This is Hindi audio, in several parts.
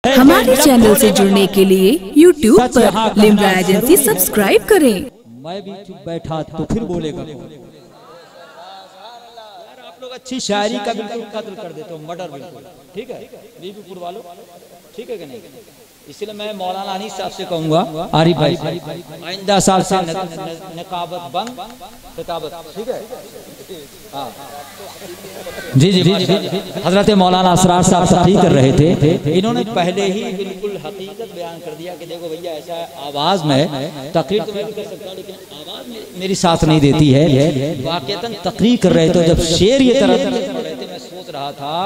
हमारे चैनल से जुड़ने के लिए YouTube पर लिम्रा एजेंसी सब्सक्राइब करें। मैं भी चुप बैठा तो फिर बोलेगा। यार आप लोग अच्छी शायरी का बिल्कुल कत्ल कर देते हो, मर्डर बिल्कुल। ठीक है बीबीपुर वालों, ठीक है कि नहीं? इसलिए मैं मौलाना अनीस साहब से कहूँगा, आरिफ भाई आइंदा साल से नकाबत बंद, किताबत, ठीक है? हाँ जी जी हजरत मौलाना असरार साहब तकरीर कर रहे थे। इन्होंने पहले ही बिल्कुल हकीकत बयान कर दिया कि देखो भैया ऐसा है, आवाज़ में तकरीर तो मैं भी कर सकता हूँ लेकिन आवाज़ मेरी साथ नहीं देती है। वाकईतन तकरीर कर रहे थे, जब शेर ये तरह पढ़ रहे थे मैं सोच रहा था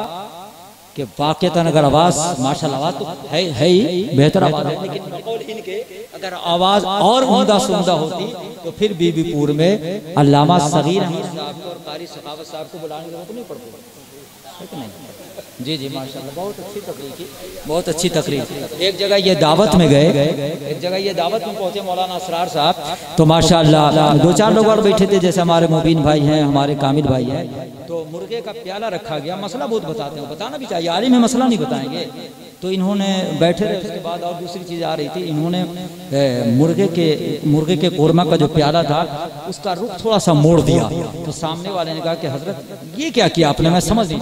कि वाकईतन अगर आवाज़ माशाल्लाह आवाज़ तो है ही बेहतर आवाज़ है, लेकिन बकौल इनके अगर आवाज़ और उम्दा सुमदा होती तो फिर बीबीपुर में अल्लामा सगीर अहमद साहब को और कारी सखावत साहब को बुलाने की जरूरत नहीं पड़ती, है कि नहीं? जी जी माशाल्लाह बहुत अच्छी तकरीर की, बहुत अच्छी तकरीर। एक जगह ये दावत में गए, एक जगह ये दावत में पहुंचे मौलाना असरार साहब, तो माशाल्लाह दो चार लोग और बैठे थे, जैसे हमारे मुबीन भाई हैं, हमारे कामिल भाई हैं। तो मुर्गे का प्याला रखा गया, मसला बहुत बताते हैं, बताना भी चाहिए, आलिम में मसला नहीं बताएंगे। तो इन्होंने बैठे रहने के बाद और दूसरी चीज़ आ रही थी, इन्होंने मुर्गे के कोरमा का जो प्याला था उसका रुख थोड़ा सा मोड़ दिया। तो सामने वाले ने कहा कि हजरत ये क्या किया आपने, मैं समझ नहीं,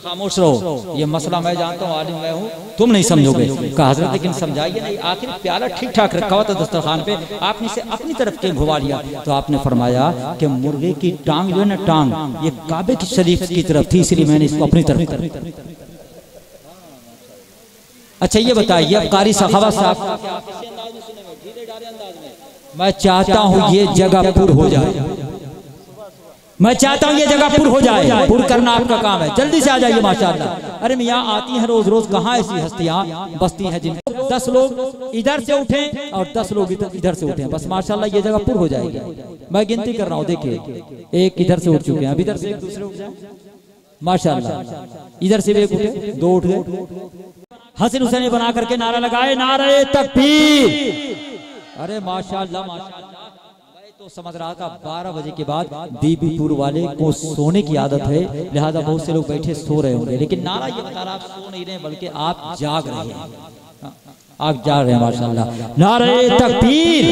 खामोश रहो, ये मसला मैं जानता हूँ, आलिम मैं हूँ, तुम नहीं समझोगे। कहा हजरत लेकिन समझाइए नहीं, आखिर प्याला ठीक ठाक रखा हुआ था दस्तरखान पे, आपने इसे अपनी तरफ के घुमा लिया। तो आपने फरमाया कि मुर्गे की टांग जो है ना, टांग ये काबे की शरीफ की तरफ थी, इसलिए मैंने इसको अपनी तरफ। अच्छा ये बताइए अब कारी सखावत साहब, मैं चाहता हूँ ये जगह पुर हो जाए, मैं चाहता हूँ ये जगह पुर हो जाए, पुर करना आपका काम है, जल्दी से आ जाइए माशाअल्लाह। अरे मियाँ आती हैं रोज रोज, कहाँ ऐसी हस्तियाँ बस्ती हैं जिन 10 लोग इधर से उठे और 10 लोग इधर से उठे, बस माशाअल्लाह ये जगह पुर हो जाएगी। मैं गिनती कर रहा हूँ, देखिए एक इधर से उठ चुके हैं, अब इधर से एक दूसरे उठ जाए माशाअल्लाह, इधर से भी एक उठे, 2 उठ गए। हसन हुसैन बना करके नारा लगाए, नारे तकबीर। अरे माशाअल्लाह माशाअल्लाह। मैं तो समझ रहा था 12 बजे के बाद बीबीपुर वाले को सोने की आदत है, लिहाजा बहुत से लोग बैठे सो रहे होंगे, लेकिन नारा ये बता रहा आप सो नहीं रहे बल्कि आप जाग रहे हैं, आप जाग रहे हैं माशाअल्लाह। नारे तकबीर,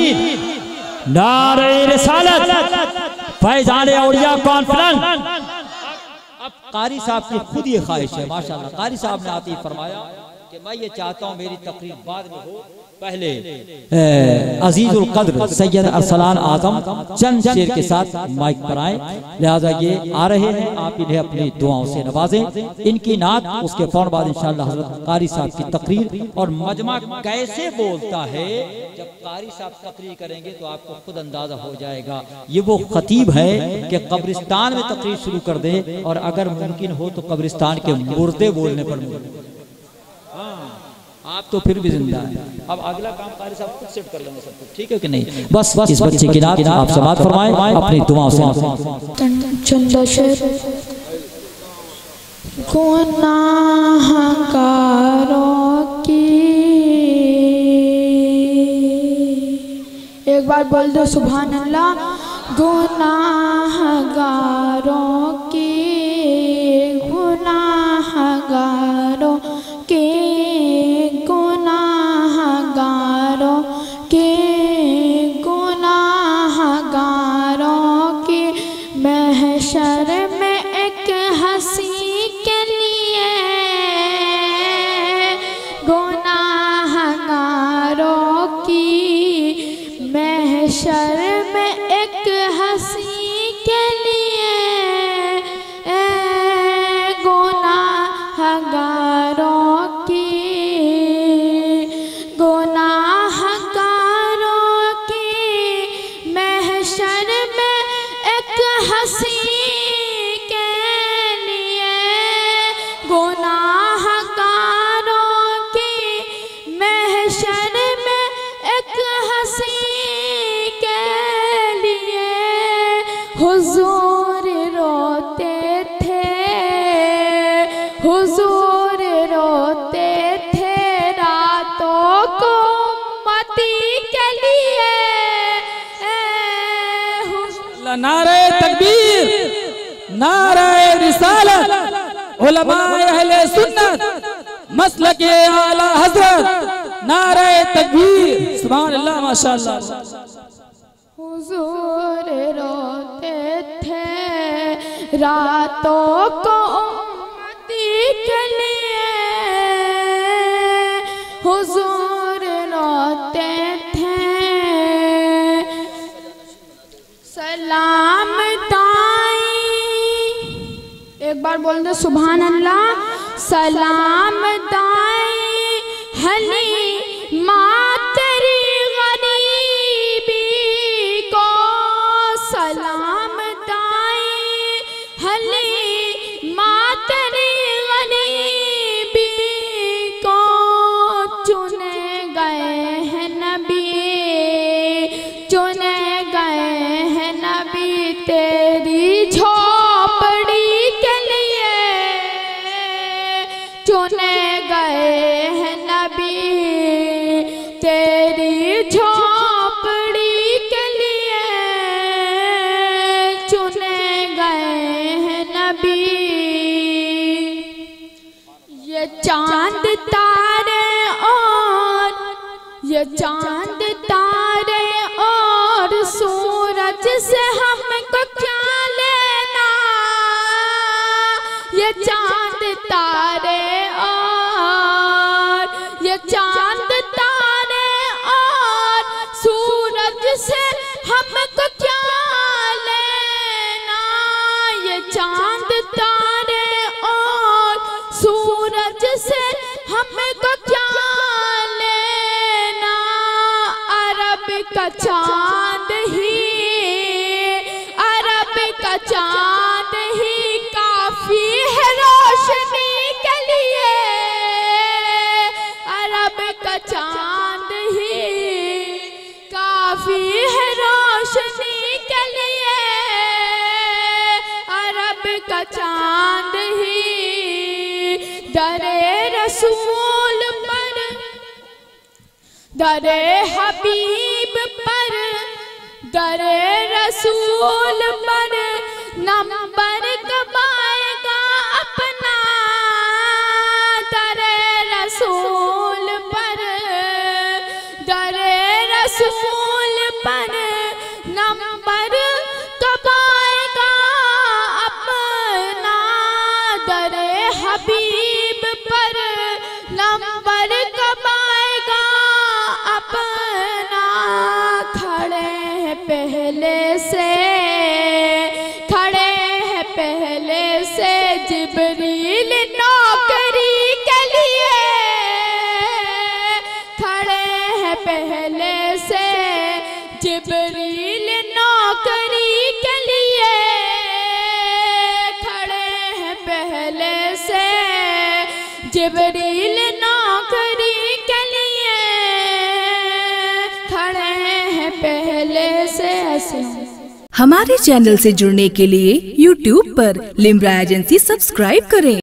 नारे रिसालत, फैजान औलिया कॉन्फ्रेंस। अब कारी साहब की खुद ये ख्वाहिश है माशाअल्लाह, कारी साहब ने आते ही फरमाया कि मैं ये चाहता हूँ मेरी तकरीर बाद में हो, पहले अजीजुल कद्र सैयद अरसलान आजम चंद शेर के साथ माइक पर आए, लिहाजा ये आ रहे हैं, आप इन्हें अपनी दुआओं से नवाजें, इनकी नात, उसके फौरन बाद इंशाअल्लाह हज़रत कारी साहब की तकरीर। और मजमा कैसे बोलता है जब कारी साहब तकरीर करेंगे तो आपको खुद अंदाजा हो जाएगा। ये वो खतीब है कि कब्रिस्तान में तकरीर शुरू कर दे और अगर मुमकिन हो तो कब्रिस्तान के मुर्दे बोलने पर आप तो फिर भी जिंदा है। अब अगला काम कारी साहब खुद सेट कर लेंगे सब कुछ, ठीक है कि नहीं? बस इस बच्चे की नात आप समाअत फरमाएं अपनी दुआओं से। चंदा शेर गुनाहगारों की, एक बार बोल दो सुभान अल्लाह। गुनाहगारों की, गुनाहगारों के, गुनाहगारों के, गुनाहगारों के महशर में एक हंसी के लिए, गुनाहगारों की महशर में एक हंसी के लिए, गुनाहगारों की, गुनाहगारों की महशर में एक हंसी के लिए, गुनाहगारों की महशर में एक हंसी के लिए हुजूर रोते थे, हुजूर रोते थे रातों को उम्मती के लिए। नारे तकबीर, नारे रिसालत, उलमाए अहले सुन्नत, मसलके आला हजरत नारे तकबीर सुभान अल्लाह माशाअल्लाह। हुजूर रोते थे रातों को उम्मती के लिए, हुजूर रोते थे सलाम दाई, एक बार बोल दो सुभान अल्लाह। सलाम दाई हली माँ तेरी गरीबी को, सलाम दाई हली माँ तेरी गरीबी को, चुने गए हैं नबी, चुने गए हैं नबी तेरी झोपड़ी के लिए, चुने गए हैं नबी तेरी झोपड़ी के लिए, चुने गए हैं नबी। ये चांद तारे और ये चांद तारे और सूरज से हमको क्या लेना, ये चांद तारे और ये चांद तारे और सूरज से हमको क्या लेना, ये चांद तारे और सूरज से हमको क्या लेना, अरब का चांद ही, अरब का चांद ही काफी है रोशनी के लिए, अरब का चांद ही काफी है रोशनी के लिए, अरब का चांद ही दरे रसूल पर, दरे हबीब पर, दरे रसूल पर नंबर कमाएगा अपना, दरे रसूल पर, दरे रसूल पर नंबर कमाएगा अपना, दरे हबीब पर नंबर कमाएगा अपना। खड़े हैं पहले से, खड़े हैं पहले से जिब्रील नौकरी के लिए, खड़े हैं पहले से जिब्रील नौकरी के लिए, खड़े हैं पहले से जिब्रील नौकरी के लिए, खड़े हैं पहले से ऐसे। हमारे चैनल से जुड़ने के लिए YouTube पर लिम्रा एजेंसी सब्सक्राइब करें।